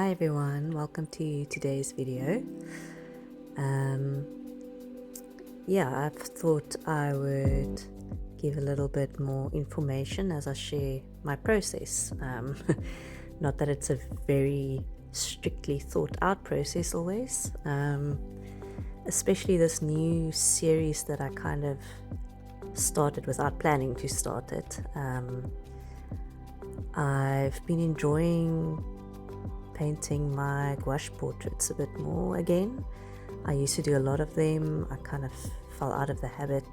Hi everyone, welcome to today's video. I thought I would give a little bit more information as I share my process. Not that it's a very strictly thought out process always, especially this new series that I kind of started without planning to start it. I've been enjoying painting my gouache portraits a bit more again. I used to do a lot of them. I kind of fell out of the habit.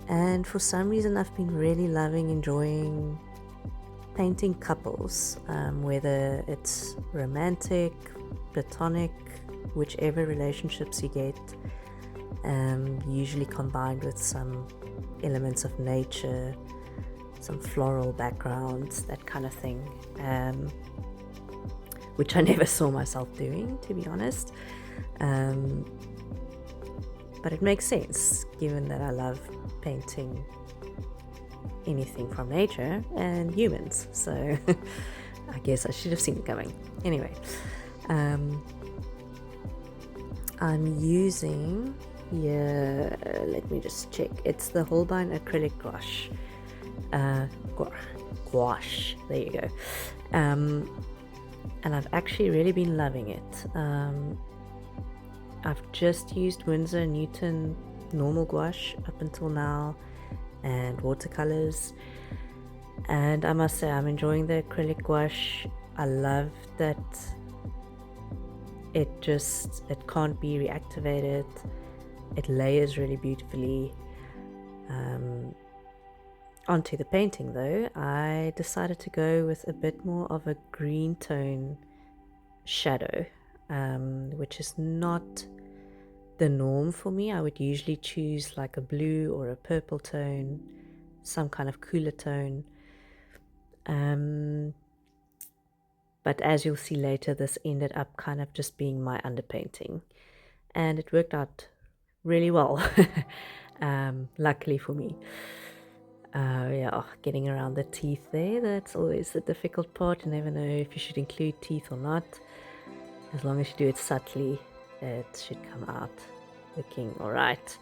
And for some reason I've been really enjoying painting couples, whether it's romantic, platonic, whichever relationships you get, usually combined with some elements of nature, some floral backgrounds, that kind of thing, which I never saw myself doing, to be honest, but it makes sense given that I love painting anything from nature and humans, so I guess I should have seen it coming. Anyway, I'm using here, let me just check, it's the Holbein acrylic gouache. Gouache, there you go. And I've actually really been loving it. I've just used Winsor & Newton normal gouache up until now, and watercolors, and I must say I'm enjoying the acrylic gouache. I love that it can't be reactivated. It layers really beautifully. Onto the painting though, I decided to go with a bit more of a green tone shadow, which is not the norm for me. I would usually choose like a blue or a purple tone, some kind of cooler tone. But as you'll see later, this ended up kind of just being my underpainting, and it worked out really well, luckily for me. Getting around the teeth there, that's always the difficult part. You never know if you should include teeth or not. As long as you do it subtly, it should come out looking alright.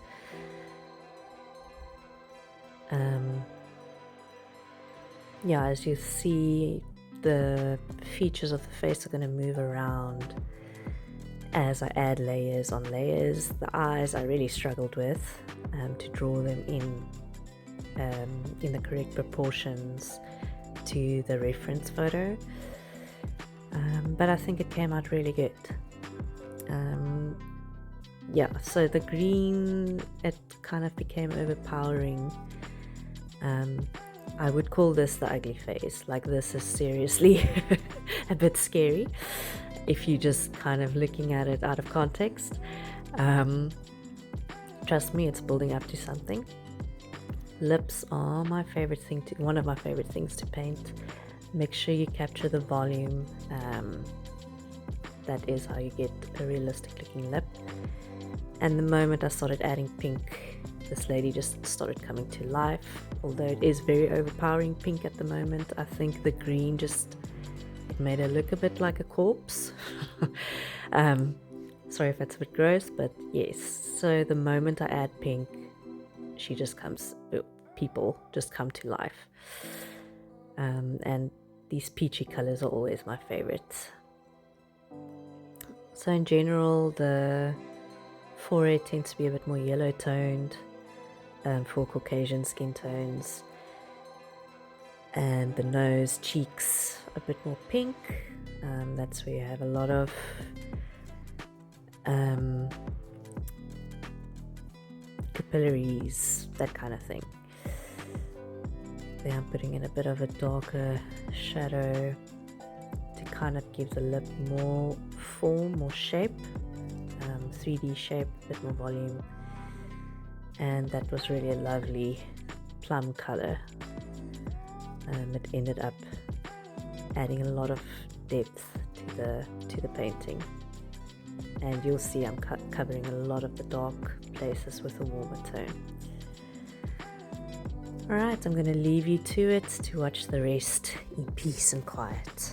As you see, the features of the face are going to move around as I add layers on layers. The eyes I really struggled with to draw them in the correct proportions to the reference photo, but I think it came out really good. So the green, it kind of became overpowering. I would call this the ugly face. Like, this is seriously a bit scary if you're just kind of looking at it out of context. Trust me, it's building up to something. Lips are one of my favorite things to paint. Make sure you capture the volume. That is how you get a realistic looking lip. And the moment I started adding pink, this lady just started coming to life. Although it is very overpowering pink at the moment, I think the green it made her look a bit like a corpse. Sorry if that's a bit gross, but yes. So the moment I add pink, people just come to life. And these peachy colors are always my favorites. So in general, the forehead tends to be a bit more yellow toned for Caucasian skin tones, and the nose, cheeks, a bit more pink. That's where you have a lot of capillaries, that kind of thing. There I'm putting in a bit of a darker shadow to kind of give the lip more form, more shape, 3D shape, a bit more volume. And that was really a lovely plum color. It ended up adding a lot of depth to the painting, and you'll see I'm covering a lot of the dark places with a warmer tone. Alright, I'm going to leave you to it to watch the rest in peace and quiet.